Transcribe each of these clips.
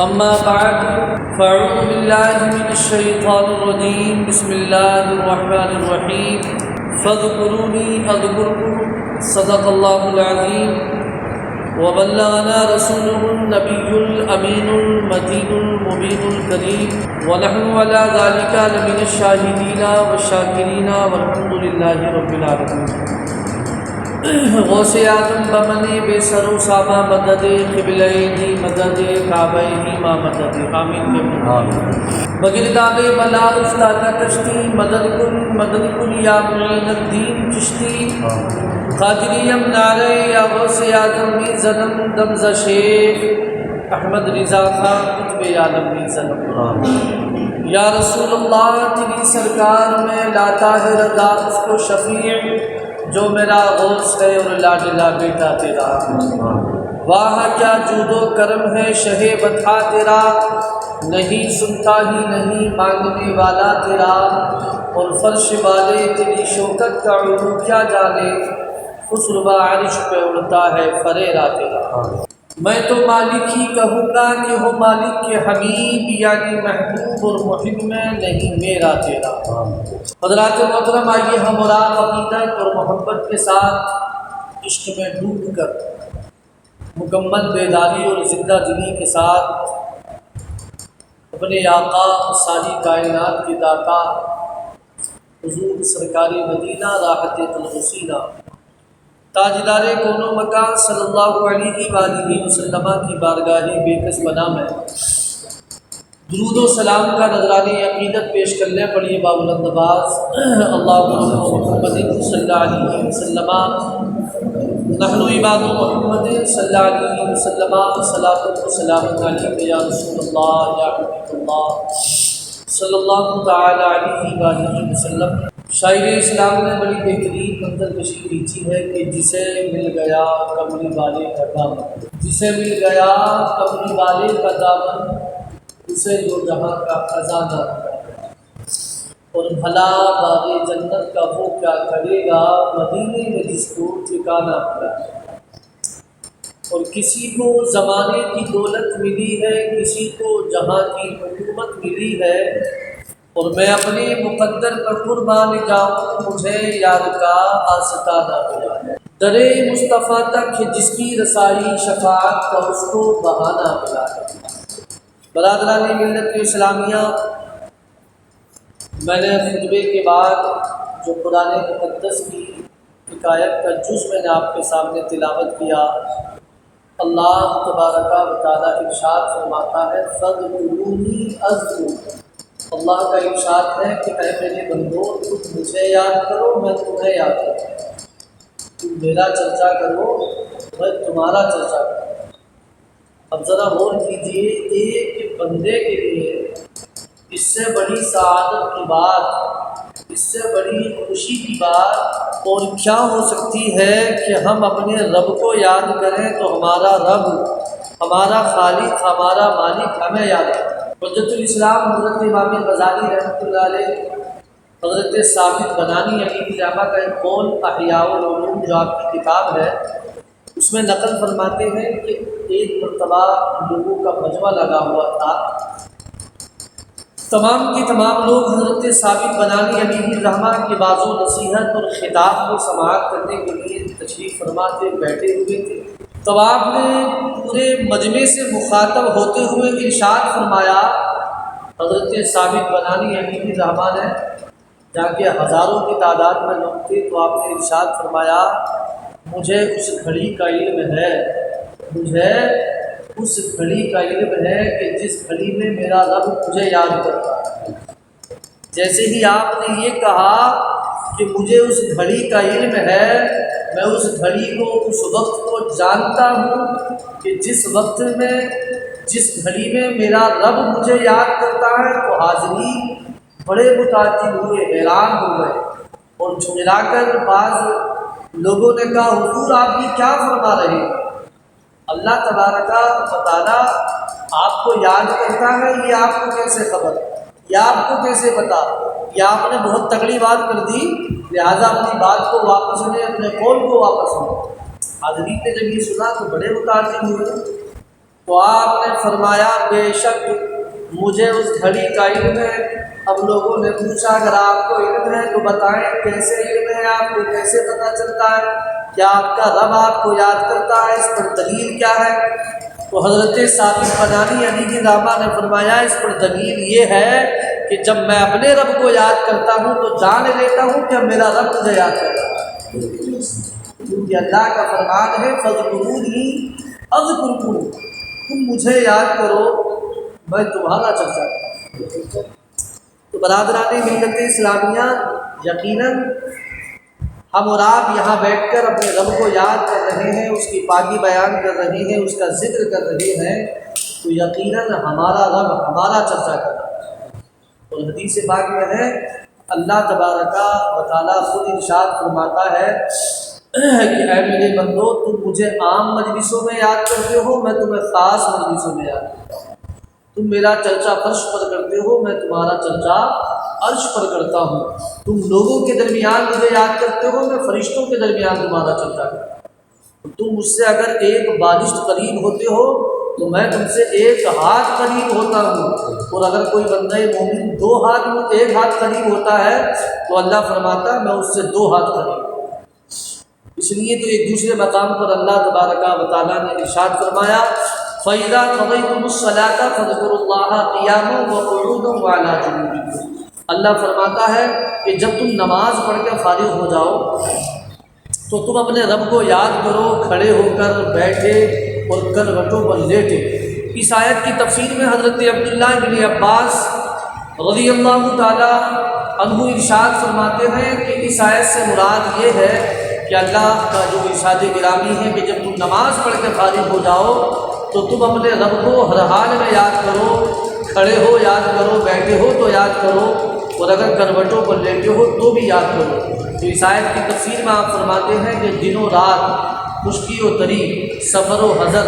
أما بعد فأعوذ بالله من الشيطان الرجيم بسم الله الرحمن الرحيم فاذكروني أذكركم صدق الله العظيم وبلغنا رسوله النبي الأمين المتين المبين الكريم ونحن على ذلك لمن الشاهدين والشاكرين والحمد لله رب العالمين غوث اعظم بمنی بے سر و سامہ مدد قبلینی مدد کعبینی ما مدد آمین مگر داغ بلا افتادہ کشتی مدد کن یا معین الدین چشتی قادریم نعرے یا غوث اعظم می زنم دمز شیخ احمد رضا خان قطب عالم می زنم یا رسول اللہ تیری سرکار میں لاتا ہے رضا اس کو شفیع جو میرا غوث ہے اور لاڈلا بیٹا تیرا واہ کیا جود و کرم ہے شہ بتا تیرا نہیں سنتا ہی نہیں مانگنے والا تیرا اور فرش والے تیری شوکت کا علو کیا جانے خسروا عرش پہ اڑتا ہے فریرا تیرا میں تو مالک ہی کہوں گا کہ ہو مالک کے حبیب یعنی محبوب اور محب میں نہیں میرا تیرا حضرات محترم آئیے ہم اور آپ عقیدت اور محبت کے ساتھ عشق میں ڈوب کر مکمل بیداری اور زندہ دلی کے ساتھ اپنے آقا ساری کائنات کے داتا حضور سرکاری مدینہ راحت الحسینہ تاجدار کون و مکان صلی اللہ علیہ وآلہ وسلم کی بارگاہ بے کس بنا میں درود و سلام کا نذرانہ عقیدت پیش کرنے پڑی بابلند آواز اللہم محمد صلی اللہ علیہ وسلم نحن عباد محمد صلی اللہ علیہ وسلم صلاۃ و سلام علیک یا رسول اللہ یا حبیب اللہ صلی اللہ تعالی علیہ وآلہ وسلم۔ شاعر اسلام نے بڑی بہترین منظر کشی کھینچی ہے کہ جسے مل گیا کملی والے کا دامن، جسے مل گیا کملی والے کا دامن اسے جو جہاں کا خزانہ ملا، اور بھلا باغ جنت کا وہ کیا کرے گا مدینے میں جس کو ٹھکانہ ملا۔ اور کسی کو زمانے کی دولت ملی ہے، کسی کو جہاں کی حکومت ملی ہے، اور میں اپنے مقدر پر قربان جاؤں مجھے یار کا آستانہ ملا ہے۔ درے مصطفیٰ تک جس کی رسائی شفاعت کا اس کو بہانہ ملا ہے۔ برادران ملت اسلامیہ، میں نے خطبے کے بعد جو قرآن مقدس کی حکایت کا جز میں نے آپ کے سامنے تلاوت کیا، اللہ تبارک و تعالیٰ ارشاد فرماتا ہے فاذکرونی اذکرکم۔ اللہ کا ارشاد ہے کہ اے میرے بندو تم مجھے یاد کرو میں تمہیں یاد کروں، تم میرا چرچا کرو میں تمہارا چرچا کروں۔ اب ذرا غور کیجیے، ایک بندے کے لیے اس سے بڑی سعادت کی بات، اس سے بڑی خوشی کی بات اور کیا ہو سکتی ہے کہ ہم اپنے رب کو یاد کریں تو ہمارا رب، ہمارا خالق، ہمارا مالک ہمیں یاد کرے۔ حجت الاسلام حضرت امام غزالی رحمۃ اللہ علیہ، حضرت ثابت بنانی علی رحمہ کا ایک قول احیاء العلوم جو آپ کی کتاب ہے اس میں نقل فرماتے ہیں کہ ایک مرتبہ لوگوں کا مجمع لگا ہوا تھا، تمام کے تمام لوگ حضرت ثابت بنانی علی رحمہ کی باز و نصیحت اور خطاب کو سماعت کرنے کے لیے تشریف فرما کے بیٹھے ہوئے تھے۔ تو آپ نے پورے مجمع سے مخاطب ہوتے ہوئے ارشاد فرمایا، حضرت ثابت بنانی علی رحمہ نے جا کے ہزاروں کی تعداد میں لوگ تھے، تو آپ نے ارشاد فرمایا مجھے اس گھڑی کا علم ہے، مجھے اس گھڑی کا علم ہے کہ جس گھڑی میں میرا رب مجھے یاد کرتا ہے۔ جیسے ہی آپ نے یہ کہا کہ مجھے اس گھڑی کا علم ہے، میں اس گھڑی کو، اس وقت کو جانتا ہوں کہ جس وقت میں، جس گھڑی میں میرا رب مجھے یاد کرتا ہے، تو حاضرین بڑے متاثر ہوئے، حیران ہو گئے اور جھنجھلا کر بعض لوگوں نے کہا حضور آپ یہ کیا فرما رہے ہیں؟ اللہ تبارک و تعالیٰ آپ کو یاد کرتا ہے، یہ آپ کو کیسے خبر، یہ آپ کو کیسے پتا؟ یہ آپ نے بہت تگڑی بات کر دی، لہٰذا اپنی بات کو واپس لیں، اپنے قول کو واپس لیں۔ حاضرین نے جب یہ سنا تو بڑے متاثر ہوئے، تو آپ نے فرمایا بے شک مجھے اس گھڑی کا علم ہے۔ اب لوگوں نے پوچھا اگر آپ کو علم ہے تو بتائیں کیسے علم ہے، آپ کو کیسے پتہ چلتا ہے، کیا آپ کا رب آپ کو یاد کرتا ہے، اس پر دلیل کیا ہے؟ تو حضرت ثابت بنانی علی دامہ نے فرمایا اس پر دلیل یہ ہے کہ جب میں اپنے رب کو یاد کرتا ہوں تو جان لیتا ہوں کہ میرا رب مجھے یاد کرتا ہے، کیونکہ اللہ کا فرمان ہے فاذکرونی اذکرکم، تم مجھے یاد کرو میں تمہارا چرچا کروں۔ تو برادران ملت اسلامیہ، یقیناً ہم اور آپ یہاں بیٹھ کر اپنے رب کو یاد کر رہے ہیں، اس کی پاکی بیان کر رہے ہیں، اس کا ذکر کر رہے ہیں، تو یقیناً ہمارا رب ہمارا چرچا کر رہا ہے۔ اور حدیث پاک میں ہے اللہ تبارک و تعالیٰ خود ارشاد فرماتا ہے کہ اے میرے بندو تم مجھے عام مجلسوں میں یاد کرتے ہو، میں تمہیں خاص مجلسوں میں یاد کرتا ہوں۔ تم میرا چرچا فرش پر کرتے ہو، میں تمہارا چرچا عرش پر کرتا ہوں۔ تم لوگوں کے درمیان مجھے یاد کرتے ہو، میں فرشتوں کے درمیان تمہارا چرچا کرتا ہوں۔ تم مجھ سے اگر ایک بالشت قریب ہوتے ہو تو میں تم سے ایک ہاتھ قریب ہوتا ہوں، اور اگر کوئی بندہ مومن ایک ہاتھ قریب ہوتا ہے تو اللہ فرماتا ہے میں اس سے 2 ہاتھ قریب ہوں۔ اس لیے تو ایک دوسرے مقام پر اللہ تبارک و تعالیٰ نے ارشاد فرمایا فَإِذَا قَضَيْتُمُ الصَّلَاةَ فَاذْكُرُوا اللَّهَ قِيَامًا وَقُعُودًا وَعَلَىٰ جُنُوبِكُمْ۔ اللہ فرماتا ہے کہ جب تم نماز پڑھ کے فارغ ہو جاؤ تو تم اپنے رب کو یاد کرو کھڑے ہو کر، بیٹھے اور کروٹوں پر لیٹے۔ اس آیت کی تفسیر میں حضرت عبداللہ بن عباس رضی اللہ تعالیٰ عنہ ارشاد فرماتے ہیں کہ اس آیت سے مراد یہ ہے کہ اللہ کا جو ارشاد گرامی ہے کہ جب تم نماز پڑھ کے فارغ ہو جاؤ تو تم اپنے رب کو ہر حال میں یاد کرو، کھڑے ہو یاد کرو، بیٹھے ہو تو یاد کرو، اور اگر کروٹوں پر لیٹے ہو تو بھی یاد کرو۔ تو اس آیت کی تفسیر میں آپ فرماتے ہیں کہ دن و رات، خشکی و تری، سفر و حضر،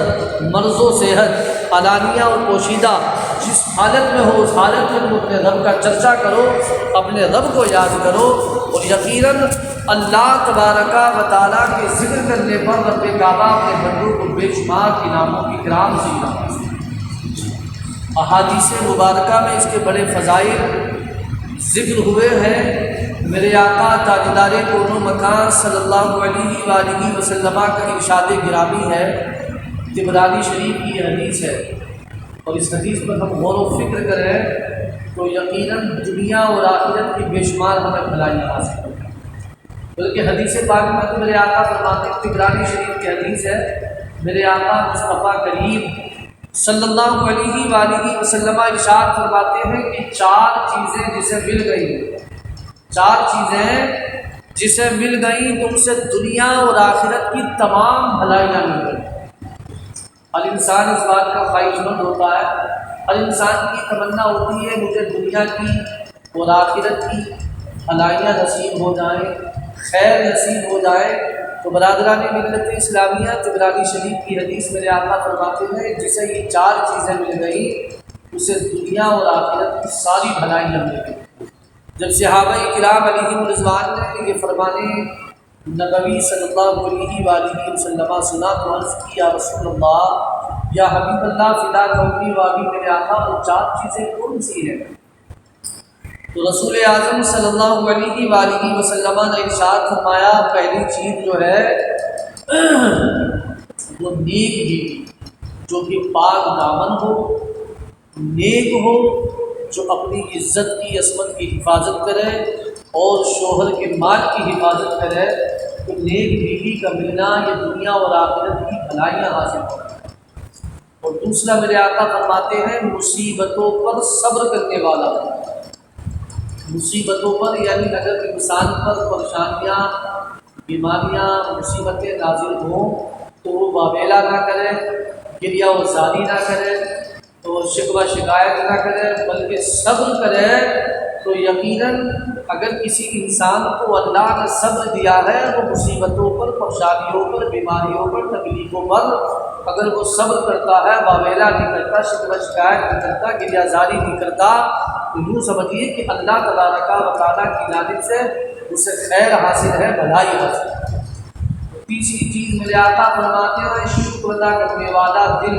مرض و صحت، علانیہ اور پوشیدہ، جس حالت میں ہو اس حالت میں تم اپنے رب کا چرچا کرو، اپنے رب کو یاد کرو، اور یقیناً اللہ تبارک و تعالیٰ کے ذکر کرنے پر رب کعبہ اپنے بندوں کو بے شمار انعاموں کی کرام سے نوازتا ہے۔ احادیث مبارکہ میں اس کے بڑے فضائل ذکر ہوئے ہیں۔ میرے آقا تاجدار کون و مکان صلی اللہ علیہ وآلہ وسلم کا ارشاد گرامی ہے، طبرانی شریف کی حدیث ہے، اور اس حدیث پر ہم غور و فکر کریں تو یقیناً دنیا اور آخرت کی بے شمار ہمیں بھلائیاں حاصل ہوتی ہیں۔ بلکہ حدیث پاک میں تو میرے آقا فرماتے ہیں، طبرانی شریف کی حدیث ہے، میرے آقا مصطفیٰ کریم صلی اللہ علیہ وآلہ وسلم ارشاد فرماتے ہیں کہ 4 چیزیں جسے مل گئی، 4 چیزیں جسے مل گئیں تم سے دنیا اور آخرت کی تمام بھلائیاں مل گئیں۔ ہر انسان اس بات کا خواہش مند ہوتا ہے، ہر انسان کی تمنا ہوتی ہے مجھے دنیا کی اور آخرت کی بھلائیاں نصیب ہو جائیں، خیر نصیب ہو جائے۔ تو برادران ملت اسلامیہ، طبرانی شریف کی حدیث میرے آقا فرماتے ہیں جسے یہ 4 چیزیں مل گئیں اسے دنیا اور آخرت کی ساری بھلائیاں مل گئیں۔ جب صحابہ کرام علیہم رضوان نے یہ فرمانے نبوی صلی اللہ علیہ وآلہ وسلم سنا تو عرض کی یا رسول اللہ، یا حبیب اللہ، فدا قومی وابی میرے آقا وہ 4 چیزیں کون سی ہیں؟ تو رسول اعظم صلی اللہ علیہ وآلہ وسلم نے ارشاد فرمایا پہلی چیز جو ہے وہ نیک بیوی، جو کہ پاک دامن ہو، نیک ہو، جو اپنی عزت کی عصمت کی حفاظت کرے اور شوہر کے مال کی حفاظت کرے، تو نیک بیوی کا ملنا یہ دنیا اور آخرت کی بھلائیاں حاصل کرتا ہے۔ اور دوسرا میرے آقا فرماتے ہیں مصیبتوں پر صبر کرنے والا، مصیبتوں پر یعنی اگر انسان پر پریشانیاں، بیماریاں، مصیبتیں نازل ہوں تو وہ واویلا نہ کرے، گریہ و زاری نہ کرے، تو شکوہ شکایت نہ کرے، بلکہ صبر کرے۔ تو یقیناً اگر کسی انسان کو اللہ نے صبر دیا ہے وہ مصیبتوں پر، پریشانیوں پر، بیماریوں پر، تکلیفوں پر اگر وہ صبر کرتا ہے، واویلا نہیں کرتا، شکوہ شکایت نہیں کرتا، گریہ زاری نہیں کرتا، تو یوں سمجھیے کہ اللہ تبارک و تعالیٰ کی جانب سے اسے خیر حاصل ہے، بھلائی حاصل ہے۔ تیسری چیز میرے آقا فرماتے ہیں شکر ادا کرنے والا دل،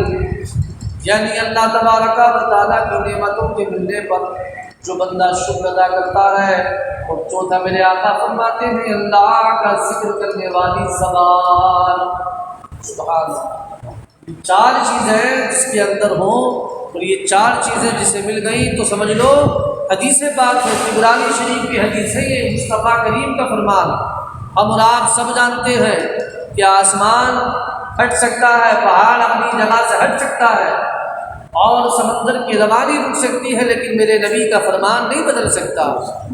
یعنی اللہ تبارک و تعالیٰ کی نعمتوں کے ملنے پر جو بندہ شکر ادا کرتا ہے۔ اور چوتھا میرے آقا فرماتے ہیں اللہ کا ذکر کرنے والی زبان، سبحان اللہ، چار چیزیں جس کے اندر ہوں، اور یہ چار چیزیں جسے مل گئیں تو سمجھ لو حدیث پاک ہے، طبرانی شریف کی حدیث ہے، یہ مصطفیٰ کریم کا فرمان۔ ہم اور آپ سب جانتے ہیں کہ آسمان ہٹ سکتا ہے، پہاڑ اپنی جگہ سے ہٹ سکتا ہے، اور سمندر کی روانی رک سکتی ہے، لیکن میرے نبی کا فرمان نہیں بدل سکتا۔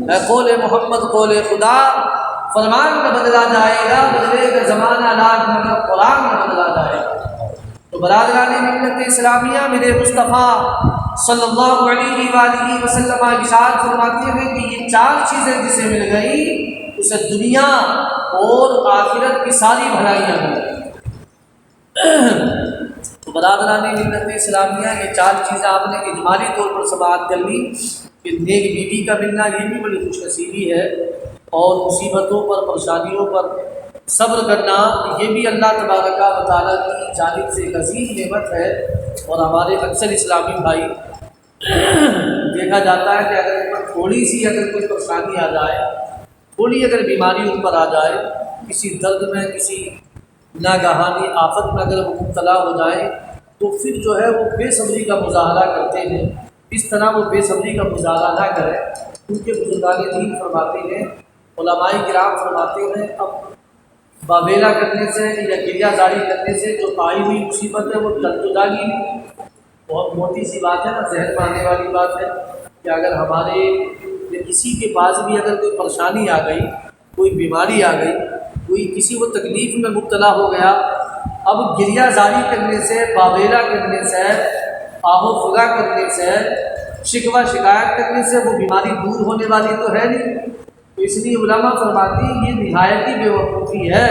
اے قول محمد قول خدا، فرمان نہ بدلا جائے گا، بدلے گا زمانہ لاکھ مگر قرآن نہ بدلا جائے گا۔ تو برادران ملت اسلامیہ، میرے مصطفیٰ صلی اللہ علیہ وآلہ وسلم ارشاد فرماتے ہیں کہ یہ چار چیزیں جسے مل گئی اسے دنیا اور آخرت کی ساری بھلائیاں مل گئی۔ تو برادران ملت اسلامیہ، یہ چار چیزیں آپ نے اجمالی طور پر سماعت کر لی کہ نیک بیوی کا ملنا یہ بھی بڑی خوش نصیبی ہے، اور مصیبتوں پر پریشانیوں پر صبر کرنا یہ بھی اللہ تبارک و تعالیٰ کی جانب سے ایک عظیم نعمت ہے۔ اور ہمارے اکثر اسلامی بھائی دیکھا جاتا ہے کہ اگر ان پر تھوڑی سی اگر کوئی پریشانی آ جائے، تھوڑی اگر بیماری ان پر آ جائے، کسی درد میں، کسی ناگہانی آفت میں اگر وہ مبتلا ہو جائے، تو پھر جو ہے وہ بے صبری کا مظاہرہ کرتے ہیں۔ اس طرح وہ بے صبری کا مظاہرہ نہ کریں، کیونکہ بزرگان دین فرماتے ہیں، علماء کرام فرماتے ہیں، اب باویلا کرنے سے یا گریہ زاری کرنے سے جو آئی ہوئی مصیبت ہے وہ ٹل تو جائے گی۔ بہت موٹی سی بات ہے نا، ذہن میں آنے والی بات ہے کہ اگر ہمارے یا کسی کے پاس بھی اگر کوئی پریشانی آ گئی، کوئی بیماری آ گئی، کوئی کسی وہ تکلیف میں مبتلا ہو گیا، اب گریہ زاری کرنے سے، باویلا کرنے سے، آہ و فغاں کرنے سے، شکوہ شکایت کرنے سے وہ بیماری دور ہونے والی تو ہے نہیں۔ تو اس لیے علماء فرماتی ہیں یہ نہایت ہی بے وقوفی ہے۔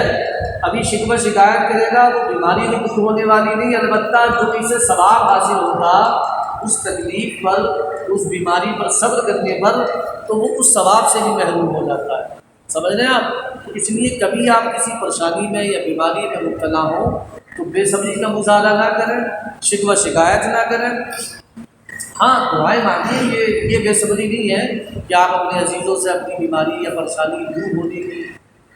ابھی شکوہ شکایت کرے گا وہ بیماری تو دور ہونے والی نہیں، البتہ جو اسے ثواب حاصل ہوگا اس تکلیف پر، اس بیماری پر صبر کرنے پر، تو وہ اس ثواب سے بھی محروم ہو جاتا ہے۔ سمجھ رہے ہیں آپ؟ اس لیے کبھی آپ کسی پریشانی میں یا بیماری میں مبتلا ہوں تو بے صبری کا مظاہرہ نہ کریں، شکوہ شکایت نہ کریں۔ ہاں دعائیں مانگیں، یہ بے صبری نہیں ہے کہ آپ اپنے عزیزوں سے اپنی بیماری یا پریشانی دور ہونے کی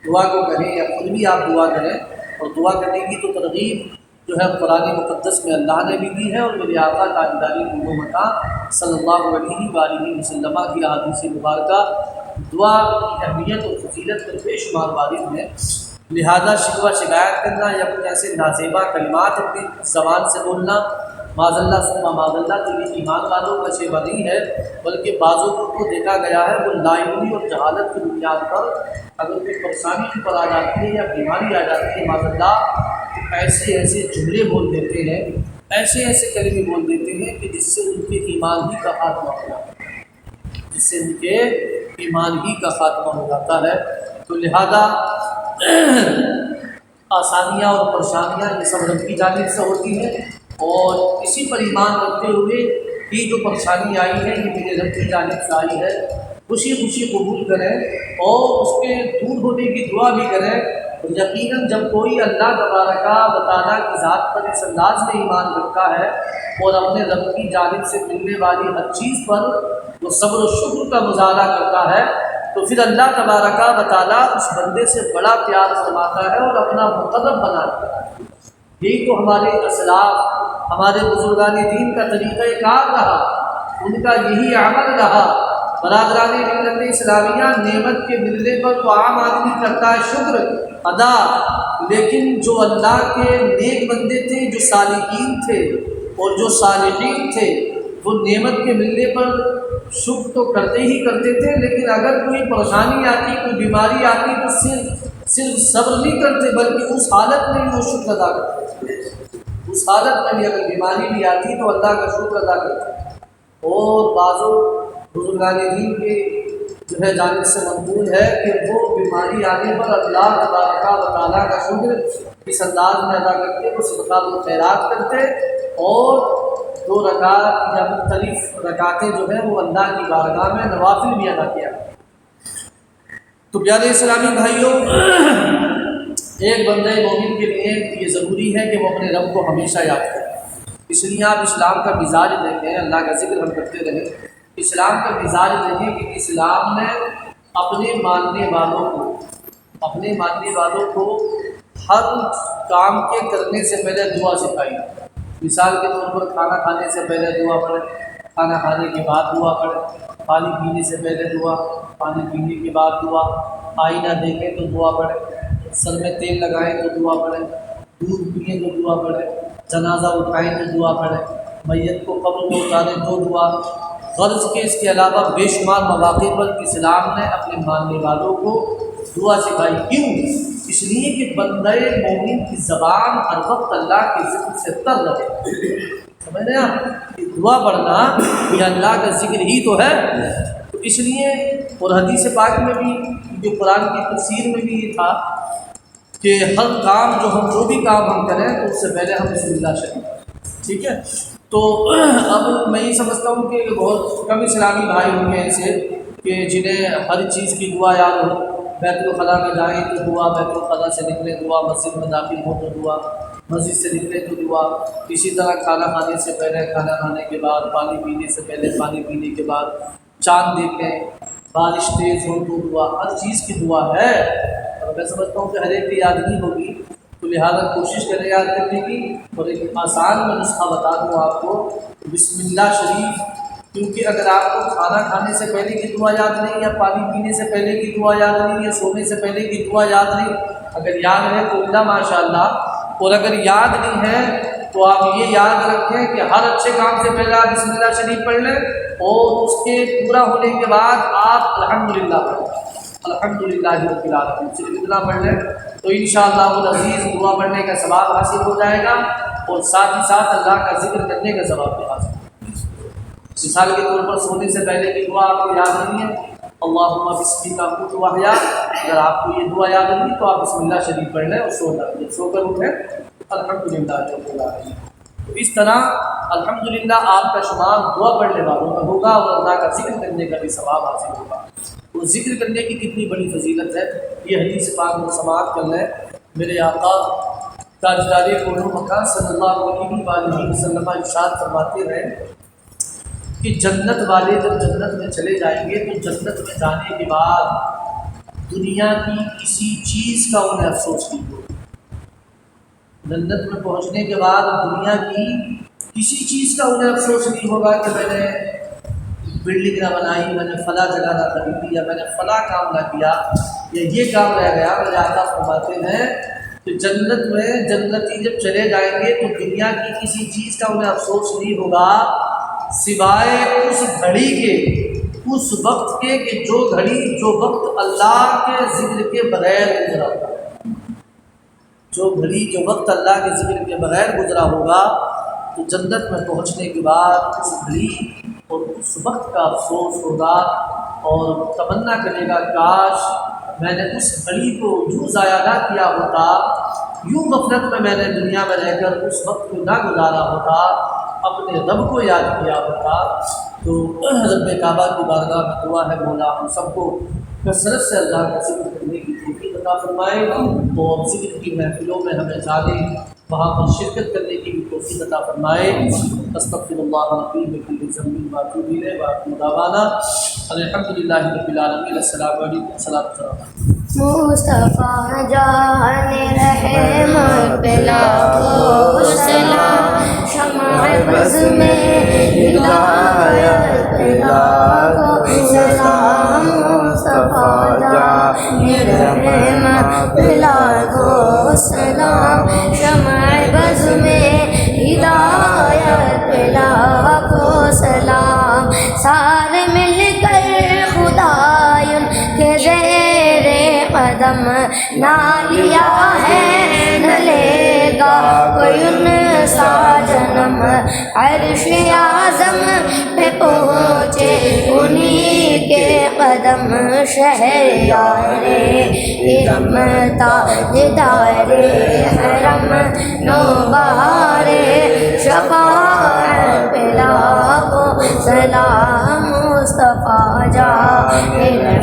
دعا کو کریں، یا خود بھی آپ دعا کریں۔ اور دعا کرنے کی تو ترغیب جو ہے قرآن مقدس میں اللہ نے بھی دی ہے، اور میرے آقا تاجدار کل مکان صلی اللہ علیہ وآلہ وسلم کی احادیث مبارکہ دعا کی اہمیت اور فضیلت میں بے شمار وارد ہے۔ لہذا شکوہ شکایت کرنا یا اپنے ایسے نازیبا کلمات اپنی زبان سے بولنا معاذ اللہ ثم معاذ اللہ تو یہ ایمان والوں کا شیوا نہیں ہے، بلکہ بعضوں کو دیکھا گیا ہے وہ لا علمی اور جہالت کی بنیاد پر اگر کوئی پریشانی پر آ جاتی ہے یا بیماری آ جاتی ہے معاذ اللہ، تو ایسے ایسے جملے بول دیتے ہیں، ایسے ایسے کلمے بول دیتے ہیں کہ جس سے ان کے ایمان ہی کا خاتمہ ہو جاتا ہے، جس سے ان کے ایمان ہی کا خاتمہ ہو جاتا ہے۔ تو لہذا آسانیاں اور پریشانیاں یہ سب رب کی جانب سے ہوتی ہیں، اور اسی پر ایمان رکھتے ہوئے یہ جو پریشانی آئی ہے یہ میرے رب کی جانب سے آئی ہے، خوشی خوشی قبول کریں اور اس کے دور ہونے کی دعا بھی کریں۔ یقیناً جب کوئی اللہ تبارک و تعالیٰ کی ذات پر اس انداز میں ایمان رکھتا ہے اور اپنے رب کی جانب سے ملنے والی ہر چیز پر وہ صبر و شکر کا مظاہرہ کرتا ہے، تو پھر اللہ تبارک و تعالیٰ اس بندے سے بڑا پیار فرماتا ہے اور اپنا مقرب بناتا ہے۔ یہی تو ہمارے اسلاف، ہمارے بزرگان دین کا طریقہ کار رہا، ان کا یہی عمل رہا۔ برادران ملت اسلامیہ، نعمت کے ملنے پر تو عام آدمی کرتا ہے شکر ادا، لیکن جو اللہ کے نیک بندے تھے، جو صالحین تھے اور جو صالحین تھے، وہ نعمت کے ملنے پر شکر تو کرتے ہی کرتے تھے، لیکن اگر کوئی پریشانی آتی، کوئی بیماری آتی تو صرف صبر نہیں کرتے، بلکہ اس حالت میں بھی وہ شکر ادا کرتے تھے۔ اس حالت میں بھی اگر بیماری بھی آتی تو اللہ کا شکر ادا کرتے تھے۔ اور بعضوں بزرگان دین کے جو ہے جانب سے منقول ہے کہ وہ بیماری آنے پر اللہ تبارک و تعالیٰ کا شکر اس انداز میں ادا کرتے، وہ صدقات و خیرات کرتے، اور 2 رکعت یا مختلف رکعتیں جو ہیں وہ اللہ کی بارگاہ میں نوافل بھی ادا کیا۔ تو پیارے اسلامی بھائیوں، ایک بندے مومن کے لیے یہ ضروری ہے کہ وہ اپنے رب کو ہمیشہ یاد کرے، اس لیے آپ اسلام کا مزاج دیکھیں، اللہ کا ذکر ہم کرتے رہیں، اسلام کا مزاج دیکھیں کہ اسلام نے اپنے ماننے والوں کو ہر کام کے کرنے سے پہلے دعا سکھائی۔ مثال کے طور پر کھانا کھانے سے پہلے دعا پڑھیں، کھانا کھانے کے بعد دعا پڑھیں، پانی پینے سے پہلے دعا، پانی پینے کے بعد دعا، آئینہ دیکھیں تو دعا پڑھیں، سر میں تیل لگائیں تو دعا پڑھیں، دودھ پئیں تو دعا پڑھیں، جنازہ اٹھائیں تو دعا پڑھیں، میت کو قبر میں اتاریں تو دعا۔ غرض کے اس کے علاوہ بے شمار مواقع پر اسلام نے اپنے ماننے والوں کو دعا سکھائی۔ کیوں؟ اس لیے کہ بندہ مومن کی زبان ہر وقت اللہ کے ذکر سے تر رہے۔ سمجھ رہے ہیں آپ؟ دعا پڑھنا یہ اللہ کا ذکر ہی تو ہے۔ تو اس لیے اور حدیث پاک میں بھی جو قرآن کی تفسیر میں بھی یہ تھا کہ ہر کام جو بھی کام ہم کریں تو اس سے پہلے ہم بسم اللہ شریف، ٹھیک ہے؟ تو اب میں یہ سمجھتا ہوں کہ بہت کم اسلامی بھائی ہوں گے ایسے کہ جنہیں ہر چیز کی دعا یاد ہو۔ بیت الخلاء میں جائیں تو دعا، بیت الخلاء سے نکلیں دعا، مسجد میں داخل ہو تو دعا، مسجد سے نکلیں تو دعا، اسی طرح کھانا کھانے سے پہلے، کھانا کھانے کے بعد، پانی پینے سے پہلے، پانی پینے کے بعد، چاند دیکھیں، بارش تیز ہو تو دعا، ہر چیز کی دعا ہے۔ اور میں سمجھتا ہوں کہ ہر ایک کی یاد نہیں ہوگی، تو لہٰذا کوشش کریں یاد کرنے کی۔ اور ایک آسان میں نسخہ بتا دوں آپ کو، بسم اللہ شریف، کیونکہ اگر آپ کو کھانا کھانے سے پہلے کی دعا یاد نہیں، یا پانی پینے سے پہلے کی دعا یاد نہیں، یا سونے سے پہلے کی دعا یاد نہیں، اگر یاد ہے تو اللہ ماشاء اللہ، اور اگر یاد نہیں ہے تو آپ یہ یاد رکھیں کہ ہر اچھے کام سے پہلے آپ بسم اللہ شریف پڑھ لیں، اور اس کے پورا ہونے کے بعد آپ الحمدللہ پڑھیں، الحمدللہ رب العالمین، صرف اتنا پڑھ لیں تو انشاءاللہ العزیز دعا پڑھنے کا ثواب حاصل ہو جائے گا، اور ساتھ ہی ساتھ اللہ کا ذکر کرنے کا ثواب بھی حاصل ہوگا۔ مثال کے طور پر سونے سے پہلے کی دعا آپ کو یاد نہیں ہے، اللہم بسم اللہ اموت واحیا، اگر آپ کو یہ دعا یاد نہیں تو آپ بسم اللہ شریف پڑھ لیں اور سو کر اٹھیں الحمدللہ رب العالمین۔ تو اس طرح الحمدللہ آپ کا شمار دعا پڑھنے والوں میں ہوگا، اور اللہ کا ذکر کرنے کا بھی ثواب حاصل ہوگا۔ تو ذکر کرنے کی کتنی بڑی فضیلت ہے، یہ حدیث پاک میں سماعت کر لیں۔ میرے آقا تاجدار کون مکان صلی اللہ علیہ وسلم ارشاد فرماتے ہیں کہ جنت والے جب جنت میں چلے جائیں گے تو جنت میں جانے کے بعد دنیا کی کسی چیز کا انہیں افسوس نہیں ہوگا۔ جنت میں پہنچنے کے بعد دنیا کی کسی چیز کا انہیں افسوس نہیں ہوگا کہ میں نے بلڈنگ نہ بنائی، میں نے فلاں جگہ نہ خریدی، یا میں نے فلاں کام نہ کیا، یا یہ کام رہ گیا۔ میرے آقا فرماتے ہیں کہ جنت میں جنتی جب چلے جائیں گے تو دنیا کی کسی چیز کا انہیں افسوس نہیں ہوگا سوائے اس گھڑی کے، اس وقت کے کہ جو وقت اللہ کے ذکر کے بغیر گزرا ہوگا، جو وقت اللہ کے ذکر کے بغیر گزرا ہوگا، تو جنت میں پہنچنے کے بعد اس گھڑی اور اس وقت کا افسوس ہوگا، اور تمنا کرے گا کاش میں نے اس گھڑی کو یوں ضائع نہ کیا ہوتا، یوں غفلت میں میں نے دنیا میں رہ کر اس وقت کو نہ گزارا ہوتا، اپنے رب کو یاد کیا ہوتا۔ تو رب کعبہ کی بارگاہ میں دعا ہے مولا ہم سب کو کثرت سے اللہ کا ذکر کرنے کی توفیق عطا فرمائے، اور ذکر کی محفلوں میں ہمیں جانے، وہاں پر شرکت کرنے کی بھی توفیق عطا فرمائے۔ استغفر اللہ ربی من کل ذنب واتوب الیہ وآخر دعوانا الحمدللہ رب العالمین۔ السلام علیکم، السلام علیکم۔ مصطفیٰ جان رحمت لاکھوں سلام، شمع بز میں ہدایت لاکھوں سلام، مصطفیٰ جان رحمت لاکھوں سلام، شمع بز میں ہدایت لاکھوں سلام، سارے مل کر خدایوں کے زیر قدم نہ لیا ہے نہ لے گا کوئی ان سا جنم، عرش اعظم پہ پہنچے انہی کے قدم، شہریار ارم تاجدار حرم، نوبہار شفاعت پہ لاکھوں سلام۔ مصطفیٰ جان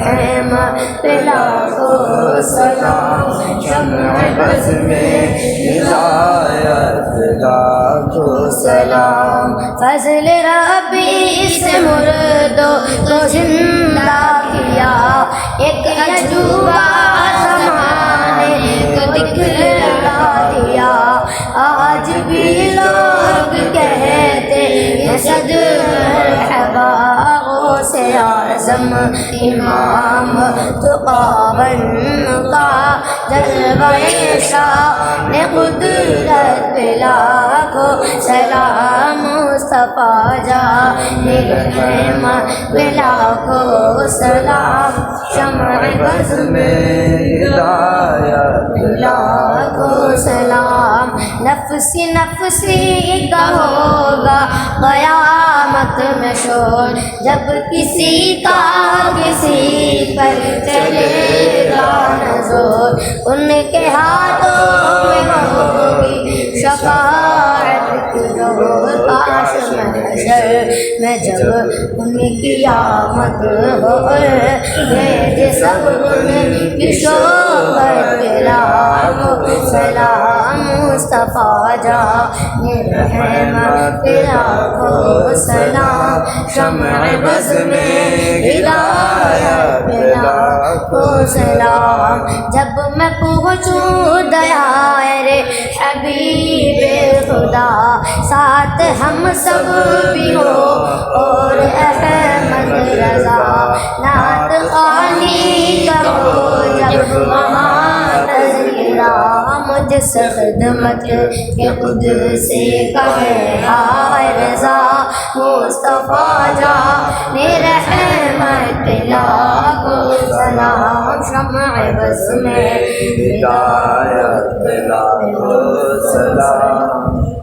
رحمت لاکھوں سلام شمع بز میں ہدایت لاکھوں سلام فضل ربی سے مردوں کو زندہ کیا ایک عجوبہ زمانے کو دکھلا دیا آج بھی لوگ کہتے ہیں صد مرحبا غوث اعظم امام تقابن کا جلوہ شان قدرت پہ لاکھوں سلام مصطفیٰ جان رحمت پہ لاکھوں سلام شمع بز میں ہدایت لاکھوں سلام نفسی نفسی کا ہوگا قیامت میں شور جب کسی کا کسی پر چلے گا نہ زور ان کے ہاتھوں میں ہوگی شفاعت کی ڈور کاش محشر میں جب ان کی قیامت ہو یہ سب ان کی شوقت کے لاکھوں سلام مصطفیٰ جان رحمت لاکھوں سلام شمع بز میں ہدایت لاکھوں سلام جب میں پہنچوں دائرے حبیب خدا ساتھ ہم سب بھی ہو اور احمد رضا نعت خوانی کرو جب وہاں تذکرہ مجھ سے خدمت کے قدس کہے ہائے رضا مصطفیٰ جان رحمت لاکھوں سلام شمع بز میں ہدایت لاکھوں سلام